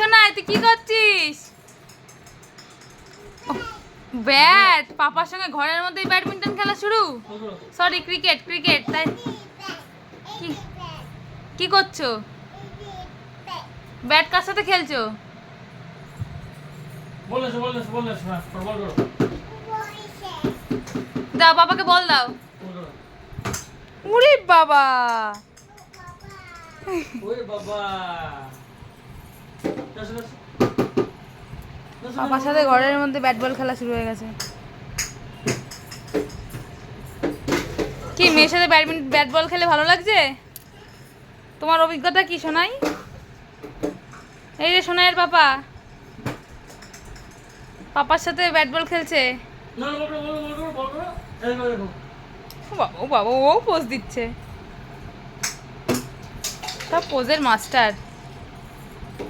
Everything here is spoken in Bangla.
শোনাই তুই কি করছিস? ব্যাট পাপার সঙ্গে ঘরের মধ্যেই ব্যাডমিন্টন খেলা শুরু। সরি ক্রিকেট ক্রিকেট তাই কি কি করছো? ব্যাট কার সাথে খেলছো? দাও বাবাকে বল দাও। উরে বাবা পাপার সাথে ঘরের মধ্যে ব্যাট বল খেলা শুরু হয়ে গেছে। কি মেয়ের সাথে ব্যাট বল খেলে ভালো লাগছে? তোমার অভিজ্ঞতা কি শোনাই? এই যে শোনাইয়ের পাপা পাপার সাথে ব্যাট বল খেলছে। ও বাবা ও পোজ দিচ্ছে, সব পোজের মাস্টার।